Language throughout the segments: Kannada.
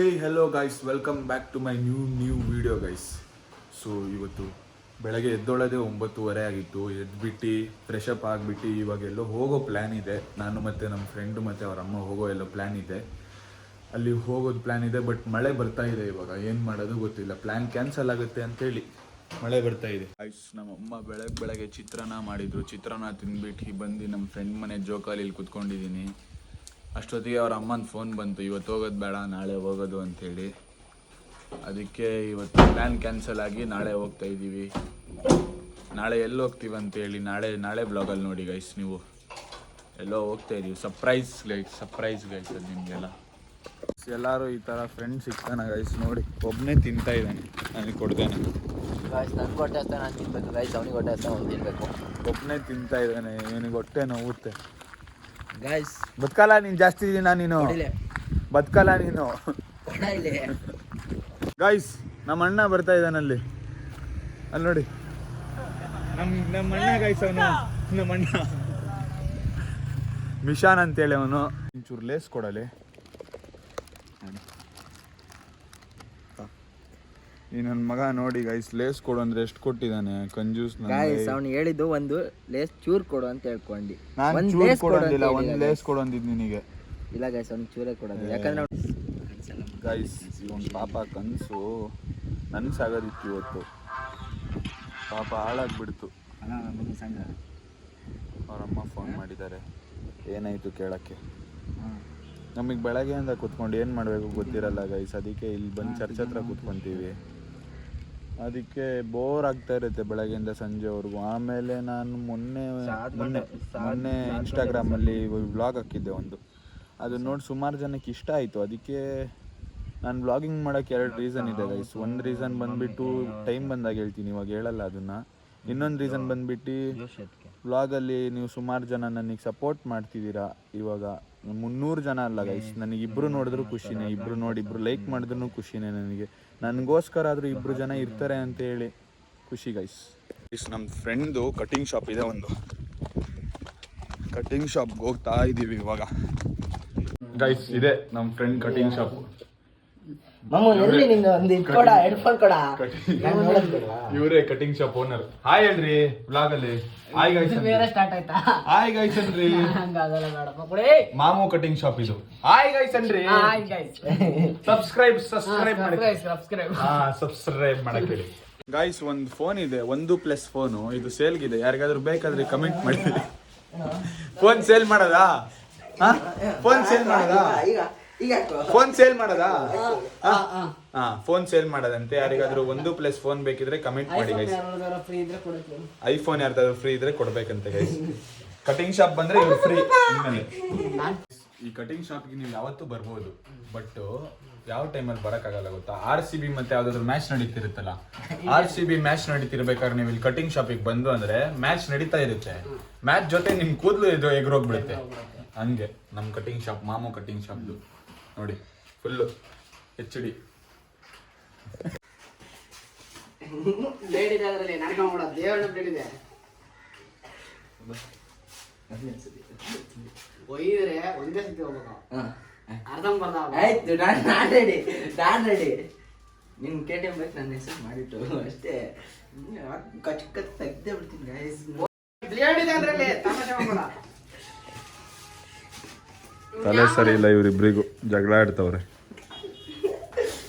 Hey hello guys, welcome back to my new video guys. So ಇವತ್ತು ಬೆಳಗ್ಗೆ ಎದ್ದೊಳದೆ 9:30 ಆಗಿತ್ತು. ಎದ್ಬಿಟ್ಟು ಫ್ರೆಶ್ ಅಪ್ ಆಗಿಬಿಟ್ಟು ಇವಾಗ ಎಲ್ಲೋ ಹೋಗೋ ಪ್ಲ್ಯಾನ್ ಇದೆ. ನಾನು ಮತ್ತು ನಮ್ಮ ಫ್ರೆಂಡು ಮತ್ತು ಅವ್ರ ಅಮ್ಮ ಹೋಗೋ ಎಲ್ಲೋ ಪ್ಲ್ಯಾನ್ ಇದೆ. ಅಲ್ಲಿ ಹೋಗೋದು ಪ್ಲ್ಯಾನ್ ಇದೆ, ಬಟ್ ಮಳೆ ಬರ್ತಾ ಇದೆ. ಇವಾಗ ಏನು ಮಾಡೋದು ಗೊತ್ತಿಲ್ಲ, ಪ್ಲ್ಯಾನ್ ಕ್ಯಾನ್ಸಲ್ ಆಗುತ್ತೆ ಅಂತೇಳಿ ಮಳೆ ಬರ್ತಾ ಇದೆ. ನಮ್ಮಮ್ಮ ಬೆಳಗ್ಗೆ ಚಿತ್ರಾನ್ನ ಮಾಡಿದರು. ಚಿತ್ರಾನ್ನ ತಿಂದ್ಬಿಟ್ಟು ಬಂದು ನಮ್ಮ ಫ್ರೆಂಡ್ ಮನೆ ಜೋಕಾಲಿಲ್ಲಿ ಕುತ್ಕೊಂಡಿದ್ದೀನಿ. ಅಷ್ಟೊತ್ತಿಗೆ ಅವ್ರ ಅಮ್ಮನ ಫೋನ್ ಬಂತು, ಇವತ್ತು ಹೋಗೋದು ಬೇಡ ನಾಳೆ ಹೋಗೋದು ಅಂಥೇಳಿ. ಅದಕ್ಕೆ ಇವತ್ತು ಪ್ಲ್ಯಾನ್ ಕ್ಯಾನ್ಸಲ್ ಆಗಿ ನಾಳೆ ಹೋಗ್ತಾ ಇದ್ದೀವಿ. ನಾಳೆ ಎಲ್ಲಿ ಹೋಗ್ತೀವಿ ಅಂತೇಳಿ ನಾಳೆ ಬ್ಲಾಗಲ್ಲಿ ನೋಡಿ ಗೈಸ್. ನೀವು ಎಲ್ಲೋ ಹೋಗ್ತಾ ಇದ್ದೀವಿ, ಸರ್ಪ್ರೈಸ್ ಗೈಸ್ ಅದು ನಿಮಗೆಲ್ಲ. ಎಲ್ಲರೂ ಈ ಥರ ಫ್ರೆಂಡ್ಸ್ ಸಿಗ್ತಾನೆ ಗೈಸ್. ನೋಡಿ ಒಬ್ಬನೇ ತಿಂತಾ ಇದ್ದಾನೆ, ನನಗೆ ಕೊಡ್ತಾನೆ ಗೈಸ್. ನನಗೆ ಹೊಟ್ಟೆ ಹಸ್ತಾ ನಾನು ತಿನ್ಬೇಕು ಗೈಸ್, ಅವನಿಗೆ ಹೊಟ್ಟೆ ಹಸ್ತಾ ಅವ್ನು ತಿನ್ಬೇಕು. ಒಬ್ಬನೇ ತಿಂತಾ ಇದ್ದಾನೆ, ಇವನಿಗೆ ಹೊಟ್ಟೆ ನೋವುತ್ತೆ ಗೈಸ್. ಬದುಕಲ್ಲ ನೀನು, ಜಾಸ್ತಿ ದಿನ ನೀನು ಬದುಕಲ್ಲ ನೀನು. ಗೈಸ್ ನಮ್ಮ ಅಣ್ಣ ಬರ್ತಾ ಇದ್ದಾನಲ್ಲಿ, ಅಲ್ಲಿ ನೋಡಿ ನಮ್ಮ ಅಣ್ಣ ಗೈಸ್. ಅವನು ನಮ್ಮ ಅಣ್ಣ ಮಿಶಾನ್ ಅಂತೇಳಿ ಅವನು. ಒಂಚೂರು ಲೇಸ್ ಕೊಡಲಿ. ಈ ನನ್ನ ಮಗ ನೋಡಿ ಗೈಸ್, ಲೇಸ್ ಕೊಡು ಅಂದ್ರೆ ಎಷ್ಟು ಕೊಟ್ಟಿದ್ದಾನೆ ಕಂಜೂಸ್. ಗೈಸ್ ಅವ್ನು ಹೇಳಿದ್ದು ಒಂದು ಲೇಸ್ ಚೂರ್ ಕೊಡು ಅಂತ ಹೇಳ್ಕೊಂಡು, ನಾನು ಚೂರ್ ಕೊಡೋದಿಲ್ಲ, ಒಂದು ಲೇಸ್ ಕೊಡು ಅಂದಿದ್ದು ನಿನಗೆ. ಇಲ್ಲ ಗೈಸ್ ಅವ್ನಿಗೆ ಚೂರೇ ಕೊಡೋದು, ಯಾಕಂದ್ರೆ ಗೈಸ್ ಒಂದು ಪಾಪ ಕನಸು ನನಸಾಗೋದಿತ್ತು ಇವತ್ತು. ಪಾಪ ಹಾಳಾಗ್ಬಿಡ್ತು. ಅವರಮ್ಮ ಫೋನ್ ಮಾಡಿದ್ದಾರೆ, ಏನಾಯಿತು ಕೇಳೋಕ್ಕೆ. ನಮಗೆ ಬೆಳಗ್ಗೆಯಿಂದ ಕೂತ್ಕೊಂಡು ಏನು ಮಾಡಬೇಕು ಗೊತ್ತಿರಲ್ಲ ಗೈಸ್. ಅದಕ್ಕೆ ಇಲ್ಲಿ ಬಂದು ಚರ್ಚ್ ಹತ್ರ ಕೂತ್ಕೊತೀವಿ. ಅದಕ್ಕೆ ಬೋರ್ ಆಗ್ತಾ ಇರುತ್ತೆ ಬೆಳಗ್ಗೆಯಿಂದ ಸಂಜೆವರೆಗೂ. ಆಮೇಲೆ ನಾನು ಮೊನ್ನೆ ಇನ್ಸ್ಟಾಗ್ರಾಮಲ್ಲಿ ವ್ಲಾಗ್ ಹಾಕಿದ್ದೆ ಒಂದು, ಅದು ನೋಡಿ ಸುಮಾರು ಜನಕ್ಕೆ ಇಷ್ಟ ಆಯಿತು. ಅದಕ್ಕೆ ನಾನು ವ್ಲಾಗಿಂಗ್ ಮಾಡೋಕ್ಕೆ 2 ರೀಸನ್ ಇದೆ ಗೈಸ್. ಒಂದು ರೀಸನ್ ಬಂದುಬಿಟ್ಟು ಟೈಮ್ ಬಂದಾಗ ಹೇಳ್ತೀನಿ, ಇವಾಗ ಹೇಳಲ್ಲ ಅದನ್ನು. ಇನ್ನೊಂದು ರೀಸನ್ ಬಂದುಬಿಟ್ಟು ವ್ಲಾಗಲ್ಲಿ ನೀವು ಸುಮಾರು ಜನ ನನಗೆ ಸಪೋರ್ಟ್ ಮಾಡ್ತಿದ್ದೀರಾ. ಇವಾಗ 300 ಜನ ಅಲ್ಲ ಗೈಸ್, ನನಗೆ ಇಬ್ಬರು ನೋಡಿದ್ರು ಖುಷಿನೇ, ಇಬ್ಬರು ನೋಡಿ ಇಬ್ಬರು ಲೈಕ್ ಮಾಡಿದ್ರು ಖುಷಿನೇ. ನನಗೋಸ್ಕರ ಆದರೂ 2 ಜನ ಇರ್ತಾರೆ ಅಂತೇಳಿ ಖುಷಿ ಗೈಸ್. ನಮ್ಮ ಫ್ರೆಂಡ್ದು ಕಟಿಂಗ್ ಶಾಪ್ ಇದೆ, ಒಂದು ಕಟಿಂಗ್ ಶಾಪ್ಗೆ ಹೋಗ್ತಾ ಇದ್ದೀವಿ ಇವಾಗ ಗೈಸ್. ಇದೆ ನಮ್ಮ ಫ್ರೆಂಡ್ ಕಟಿಂಗ್ ಶಾಪ್. ಇವರೇ ಕಟಿಂಗ್ ಶಾಪ್ ಓನರ್. ಹಾಯ್ ಹೇಳ್ರಿ ವ್ಲಾಗ್ ಅಲ್ಲಿ. ಹಾಯ್ ಗೈಸ್ ಹಾಯ್ ಗೈಸ್ ಅನ್ರಿ. ಮಾಮು ಕಟಿಂಗ್ ಶಾಪ್ ಇದು. ಹಾಯ್ ಗೈಸ್ ಅನ್ರಿ. ಸಬ್ಸ್ಕ್ರೈಬ್ ಮಾಡಕ್ಕೆ ಹೇಳಿ ಗೈಸ್. ಒಂದು ಫೋನ್ ಇದೆ, 1+ ಫೋನು. ಇದು ಸೇಲ್ಗಿದೆ, ಯಾರಿಗಾದ್ರೂ ಬೇಕಾದ್ರೆ ಕಮೆಂಟ್ ಮಾಡಿ. ಫೋನ್ ಸೇಲ್ ಮಾಡೋದಾ? ಫೋನ್ ಸೇಲ್ ಮಾಡೋದಾ? ಫೋನ್ ಸೇಲ್ ಮಾಡೋದಾ? ಫೋನ್ ಸೇಲ್ ಮಾಡೋದಂತೆ. ಯಾರಿಗಾದ್ರೂ 1+ ಫೋನ್ ಬೇಕಿದ್ರೆ ಕಮೆಂಟ್ ಮಾಡಿ ಗೈಸ್. ಐಫೋನ್ ಯಾರ್ದಾದ್ರು ಫ್ರೀ ಇದ್ರೆ ಕೊಡ್ಬೇಕಂತೆ ಗೈಸ್. ಕಟಿಂಗ್ ಶಾಪ್ ಬಂದ್ರೆ ಇವ್ರು ಫ್ರೀ. ಈ ಕಟಿಂಗ್ ಶಾಪ್ಗೆ ನೀವು ಯಾವತ್ತೂ ಬರ್ಬೋದು, ಬಟ್ ಯಾವ ಟೈಮಲ್ಲಿ ಬರೋಕ್ಕಾಗಲ್ಲ ಗೊತ್ತಾ? RCB ಮತ್ತೆ ಯಾವ್ದಾದ್ರು ಮ್ಯಾಚ್ ನಡೀತಿರುತ್ತಲ್ಲ, RCB ಮ್ಯಾಚ್ ನಡೀತಿರ್ಬೇಕಾದ್ರೆ ನೀವು ಇಲ್ಲಿ ಕಟಿಂಗ್ ಶಾಪಿಗೆ ಬಂದು ಅಂದ್ರೆ ಮ್ಯಾಚ್ ನಡೀತಾ ಇರುತ್ತೆ. ಮ್ಯಾಚ್ ಜೊತೆ ನಿಮ್ ಕೂದಲು ಇದು ಎಗ್ರೋಗ್ಬಿಡುತ್ತೆ. ಹಂಗೆ ನಮ್ಮ ಕಟಿಂಗ್ ಶಾಪ್, ಮಾಮು ಕಟಿಂಗ್ ಶಾಪ್ದು ನೋಡಿ, ಫುಲ್ಲು HD. ಒಂದೇ ಸತಿ ಹೋಗ್ಬೇಕು, ಆಯ್ತು. ನಾನು ರೆಡಿ. ನಿನ್ KTM ಬೈಕ್ ನನ್ನ ಹೆಸರು ಮಾಡಿಟ್ಟು ಅಷ್ಟೇ. ಕಚ್ಚ ತೆಗ್ದೇ ಬಿಡ್ತೀನಿ ಗೈಸ್. ತಲೆ ಸರಿ ಇಲ್ಲ ಇವರಿಬ್ರಿಗೂ, ಜಗಳ ಆಡ್ತವ್ರೆ.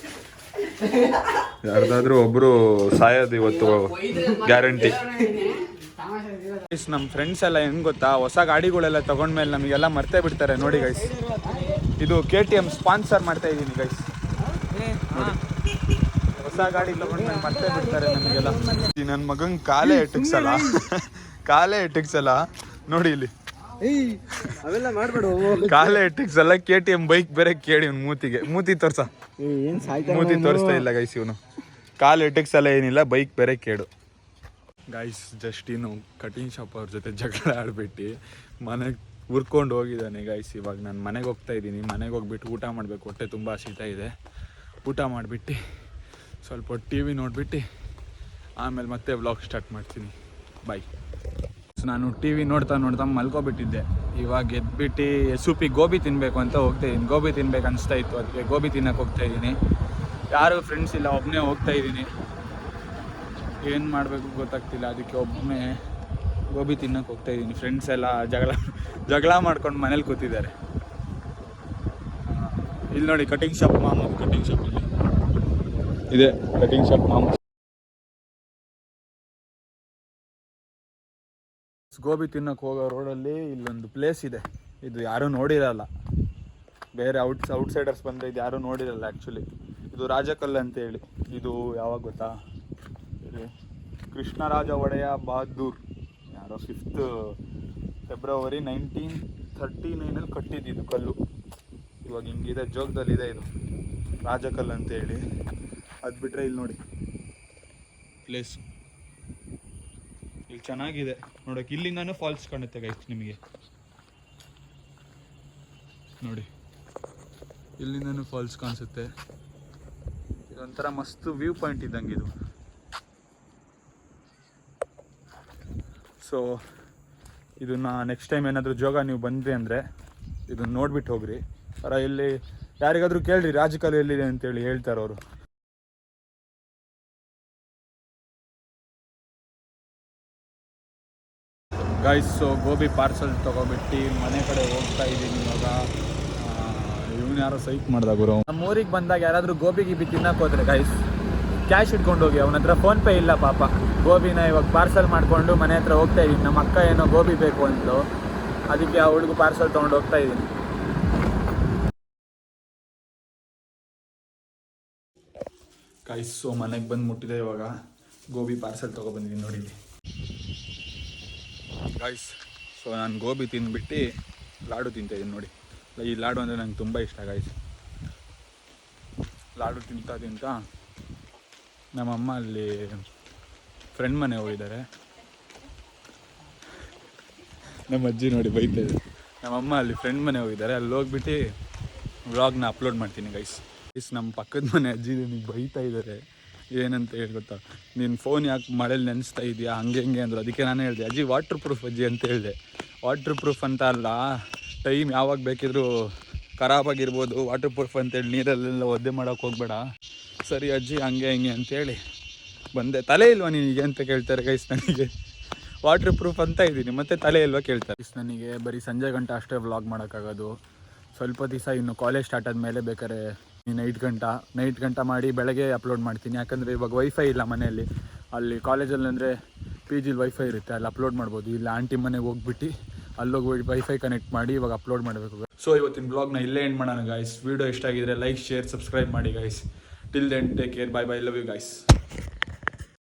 ಯಾರ್ದಾದ್ರೂ ಒಬ್ರು ಸಾಯೋದು ಇವತ್ತು ಗ್ಯಾರಂಟಿ. ನಮ್ಮ ಫ್ರೆಂಡ್ಸ್ ಎಲ್ಲ ಹೆಂಗ್ ಗೊತ್ತಾ, ಹೊಸ ಗಾಡಿಗಳೆಲ್ಲ ತಗೊಂಡ್ಮೇಲೆ ನಮಗೆಲ್ಲ ಮರ್ತೇ ಬಿಡ್ತಾರೆ ನೋಡಿ ಗೈಸ್. ಇದು KTM ಸ್ಪಾನ್ಸರ್ ಮಾಡ್ತಾ ಇದ್ದೀನಿ ಗೈಸ್. ನೋಡಿ, ಹೊಸ ಗಾಡಿ ತಗೊಂಡ್ಮೇಲೆ ಮರ್ತೇ ಬಿಡ್ತಾರೆ ನಮಗೆಲ್ಲ. ನನ್ನ ಮಗಂಗೆ ಕಾಲೇ ಎಟ್ಟಿಕ್ಸಲ್ಲ ನೋಡಿ ಇಲ್ಲಿ. ಅವೆಲ್ಲ ಮಾಡ್ಬೇಡ, ಕಾಲೇ ಎಟ್ಟಿಕ್ಸಲ್ಲ. KTM ಬೈಕ್ ಬೇರೆ ಕೇಳಿ ಇವ್ನು ಮೂತಿ ತೋರ್ಸ. ಮೂತಿ ತೋರಿಸ್ತಾ ಇಲ್ಲ ಗೈಸ್ ಇವನು. ಕಾಲು ಎಟ್ಟಿಕ್ಸಲ್ಲ, ಏನಿಲ್ಲ, ಬೈಕ್ ಬೇರೆ ಕೇಳು ಗೈಸ್. ಜಸ್ಟ್ ಇನ್ನು ಕಟಿಂಗ್ ಶಾಪ್ ಅವ್ರ ಜೊತೆ ಜಗಳ ಆಡ್ಬಿಟ್ಟು ಮನೆಗೆ ಹುರ್ಕೊಂಡು ಹೋಗಿದ್ದಾನೆ ಗೈಸ್. ಇವಾಗ ನಾನು ಮನೆಗೆ ಹೋಗ್ತಾ ಇದ್ದೀನಿ. ಮನೆಗೆ ಹೋಗ್ಬಿಟ್ಟು ಊಟ ಮಾಡಬೇಕು, ಹೊಟ್ಟೆ ತುಂಬ ಹಸಿತಾ ಇದೆ. ಊಟ ಮಾಡಿಬಿಟ್ಟು ಸ್ವಲ್ಪ TV ನೋಡಿಬಿಟ್ಟು ಆಮೇಲೆ ಮತ್ತೆ ವ್ಲಾಗ್ ಸ್ಟಾರ್ಟ್ ಮಾಡ್ತೀನಿ. ಬಾಯ್. ನಾನು TV ನೋಡ್ತಾ ಮಲ್ಕೊಬಿಟ್ಟಿದ್ದೆ. ಇವಾಗ ಎದ್ಬಿಟ್ಟು SUP ಗೋಬಿ ತಿನ್ನಬೇಕು ಅಂತ ಹೋಗ್ತಾಯಿದ್ದೀನಿ. ಗೋಬಿ ತಿನ್ಬೇಕು ಅನಿಸ್ತಾ ಇತ್ತು, ಅದಕ್ಕೆ ಗೋಬಿ ತಿನ್ನಕ್ಕೆ ಹೋಗ್ತಾಯಿದ್ದೀನಿ. ಯಾರೂ ಫ್ರೆಂಡ್ಸ್ ಇಲ್ಲ, ಒಬ್ಬನೇ ಹೋಗ್ತಾಯಿದ್ದೀನಿ. ಏನು ಮಾಡಬೇಕು ಗೊತ್ತಾಗ್ತಿಲ್ಲ, ಅದಕ್ಕೆ ಒಬ್ಬನೇ ಗೋಬಿ ತಿನ್ನಕ್ಕೆ ಹೋಗ್ತಾಯಿದ್ದೀನಿ. ಫ್ರೆಂಡ್ಸ್ ಎಲ್ಲ ಜಗಳ ಮಾಡ್ಕೊಂಡು ಮನೇಲಿ ಕೂತಿದ್ದಾರೆ. ಇಲ್ಲಿ ನೋಡಿ ಕಟಿಂಗ್ ಶಾಪ್ ಮಾಮೂಲು, ಕಟಿಂಗ್ ಶಾಪಲ್ಲಿ ಇದೆ ಕಟಿಂಗ್ ಶಾಪ್ ಮಾಮೂಲು. ಗೋಬಿ ತಿನ್ನಕ್ಕೆ ಹೋಗೋ ರೋಡಲ್ಲಿ ಇಲ್ಲೊಂದು ಪ್ಲೇಸ್ ಇದೆ, ಇದು ಯಾರೂ ನೋಡಿರಲ್ಲ. ಬೇರೆ ಔಟ್ಸೈಡರ್ಸ್ ಬಂದರೆ ಇದು ಯಾರೂ ನೋಡಿರಲ್ಲ ಆ್ಯಕ್ಚುಲಿ. ಇದು ರಾಜಕಲ್ಲು ಅಂತೇಳಿ. ಇದು ಯಾವಾಗ ಗೊತ್ತಾ, ಇದು ಕೃಷ್ಣರಾಜ ಒಡೆಯ ಬಹದ್ದೂರ್ ಯಾರೋ 5th ಫೆಬ್ರವರಿ 1939 ಕಟ್ಟಿದ್ದು ಕಲ್ಲು. ಇವಾಗ ಹಿಂಗಿದೆ, ಜೋಗದಲ್ಲಿದೆ ಇದು ರಾಜಕಲ್ಲು ಅಂತೇಳಿ. ಅದು ಬಿಟ್ಟರೆ ಇಲ್ಲಿ ನೋಡಿ ಪ್ಲೇಸು, ಇಲ್ಲಿ ಚೆನ್ನಾಗಿದೆ ನೋಡೋಕೆ. ಇಲ್ಲಿಂದನೂ ಫಾಲ್ಸ್ ಕಾಣುತ್ತೆ ಗೈಸ್ ನಿಮಗೆ, ನೋಡಿ ಇಲ್ಲಿಂದನೂ ಫಾಲ್ಸ್ ಕಾಣಿಸುತ್ತೆ. ಇದೊಂಥರ ಮಸ್ತ್ ವ್ಯೂ ಪಾಯಿಂಟ್ ಇದ್ದಂಗೆ ಇದು. ಸೊ ಇದನ್ನು ನೆಕ್ಸ್ಟ್ ಟೈಮ್ ಏನಾದರೂ ಜೋಗ ನೀವು ಬಂದ್ರಿ ಅಂದರೆ ಇದನ್ನು ನೋಡ್ಬಿಟ್ಟು ಹೋಗ್ರಿ. ಇಲ್ಲಿ ಯಾರಿಗಾದರೂ ಕೇಳ್ರಿ ರಾಜಕಲ್ಲು ಎಲ್ಲಿದೆ ಅಂತೇಳಿ ಹೇಳ್ತಾರೆ ಅವರು. ಗೈಸ್, ಸೊ ಗೋಬಿ ಪಾರ್ಸಲ್ ತೊಗೊಬಿಟ್ಟು ಮನೆ ಕಡೆ ಹೋಗ್ತಾ ಇದ್ದೀನಿ ಇವಾಗ. ಇವನು ಯಾರೋ ಸೈಕ್ ಮಾಡ್ದಾಗ ಗುರು. ನಮ್ಮ ಊರಿಗೆ ಬಂದಾಗ ಯಾರಾದರೂ ಗೋಬಿ ಗಿಬಿ ತಿನ್ನಕ್ಕೆ ಹೋದ್ರೆ ಗೈಸ್, ಕ್ಯಾಶ್ ಇಟ್ಕೊಂಡು ಹೋಗಿ. ಅವನ ಹತ್ರ ಫೋನ್ಪೇ ಇಲ್ಲ ಪಾಪ. ಗೋಬಿನ ಇವಾಗ ಪಾರ್ಸಲ್ ಮಾಡಿಕೊಂಡು ಮನೆ ಹತ್ರ ಹೋಗ್ತಾ ಇದ್ದೀನಿ. ನಮ್ಮ ಅಕ್ಕ ಏನೋ ಗೋಬಿ ಬೇಕು ಅಂದ್ಲು, ಅದಕ್ಕೆ ಆ ಹುಡುಗ ಪಾರ್ಸಲ್ ತೊಗೊಂಡು ಹೋಗ್ತಾ ಇದ್ದೀನಿ. ಗೈಸ್, ಸೊ ಮನೆಗೆ ಬಂದು ಮುಟ್ಟಿದೆ ಇವಾಗ. ಗೋಬಿ ಪಾರ್ಸಲ್ ತೊಗೊಬಂದಿದ್ದೀನಿ ನೋಡಿ ಗೈಸ್. ಸೊ ನಾನು ಗೋಬಿ ತಿಂದ್ಬಿಟ್ಟು ಲಾಡು ತಿಂತಾಯಿದ್ದೀನಿ ನೋಡಿ. ಈ ಲಾಡು ಅಂದರೆ ನಂಗೆ ತುಂಬ ಇಷ್ಟ ಗೈಸ್. ಲಾಡು ತಿಂತ ನಮ್ಮಮ್ಮ ಅಲ್ಲಿ ಫ್ರೆಂಡ್ ಮನೆ ಹೋಗಿದ್ದಾರೆ. ನಮ್ಮ ಅಜ್ಜಿ ನೋಡಿ ಬೈತಾಯಿದೆ. ನಮ್ಮಮ್ಮ ಅಲ್ಲಿ ಫ್ರೆಂಡ್ ಮನೆ ಹೋಗಿದ್ದಾರೆ, ಅಲ್ಲಿ ಹೋಗ್ಬಿಟ್ಟು ವ್ಲಾಗ್ನ ಅಪ್ಲೋಡ್ ಮಾಡ್ತೀನಿ ಗೈಸ್. ನಮ್ಮ ಪಕ್ಕದ ಮನೆ ಅಜ್ಜಿ ನನಗೆ ಬೈತಾ ಇದ್ದಾರೆ. ಏನಂತ ಹೇಳಿ ಗೊತ್ತಾ, ನೀನು ಫೋನ್ ಯಾಕೆ ಮಳೇಲಿ ನೆನೆಸ್ತಾ ಇದೆಯಾ ಹಂಗೆ ಅಂದರು. ಅದಕ್ಕೆ ನಾನು ಹೇಳಿದೆ ಅಜ್ಜಿ ವಾಟ್ರ್ ಪ್ರೂಫ್ ಅಜ್ಜಿ ಅಂತ ಹೇಳಿದೆ. ವಾಟ್ರ್ ಪ್ರೂಫ್ ಅಂತ ಅಲ್ಲ, ಟೈಮ್ ಯಾವಾಗ ಬೇಕಿದ್ರೂ ಖರಾಬಾಗಿರ್ಬೋದು. ವಾಟ್ರ್ ಪ್ರೂಫ್ ಅಂತೇಳಿ ನೀರಲ್ಲೆಲ್ಲ ಒದ್ದೆ ಮಾಡೋಕ್ಕೆ ಹೋಗಬೇಡ. ಸರಿ ಅಜ್ಜಿ ಹಂಗೆ ಹಿಂಗೆ ಅಂತೇಳಿ ಬಂದೆ. ತಲೆ ಇಲ್ವಾ ನಿನಗೆ ಅಂತ ಕೇಳ್ತಾರೆ ಗೈಸ್ ನನಗೆ. ವಾಟ್ರ್ ಪ್ರೂಫ್ ಅಂತ ಇದ್ದೀನಿ, ಮತ್ತು ತಲೆ ಇಲ್ವಾ ಕೇಳ್ತಾರೆ ಗೈಸ್ ನನಗೆ. ಬರೀ ಸಂಜೆ ಗಂಟೆ ಅಷ್ಟೇ ವ್ಲಾಗ್ ಮಾಡೋಕ್ಕಾಗೋದು. ಸ್ವಲ್ಪ ದಿವಸ ಇನ್ನು ಕಾಲೇಜ್ ಸ್ಟಾರ್ಟ್ ಆದಮೇಲೆ ಬೇಕಾದ್ರೆ ನೈಟ್ ಗಂಟ ಮಾಡಿ ಬೆಳಗ್ಗೆ ಅಪ್ಲೋಡ್ ಮಾಡ್ತೀನಿ. ಯಾಕಂದರೆ ಇವಾಗ ವೈಫೈ ಇಲ್ಲ ಮನೆಯಲ್ಲಿ. ಅಲ್ಲಿ ಕಾಲೇಜಲ್ಲಿ ಅಂದರೆ PGಲಿ ವೈಫೈ ಇರುತ್ತೆ, ಅಲ್ಲಿ ಅಪ್ಲೋಡ್ ಮಾಡ್ಬೋದು. ಇಲ್ಲ ಆಂಟಿ ಮನೆಗೆ ಹೋಗ್ಬಿಟ್ಟು ಅಲ್ಲೋಗಿ ವೈಫೈ ಕನೆಕ್ಟ್ ಮಾಡಿ ಇವಾಗ ಅಪ್ಲೋಡ್ ಮಾಡಬೇಕು. ಸೊ ಇವತ್ತಿನ ಬ್ಲಾಗ್ನ ಇಲ್ಲೇ ಎಂಡ್ ಮಾಡೋಣ ಗಾಯ್ಸ್. ವೀಡಿಯೋ ಇಷ್ಟ ಆಗಿದ್ರೆ ಲೈಕ್, ಶೇರ್, ಸಬ್ಸ್ಕ್ರೈಬ್ ಮಾಡಿ guys. Till then take care, bye bye, love you guys.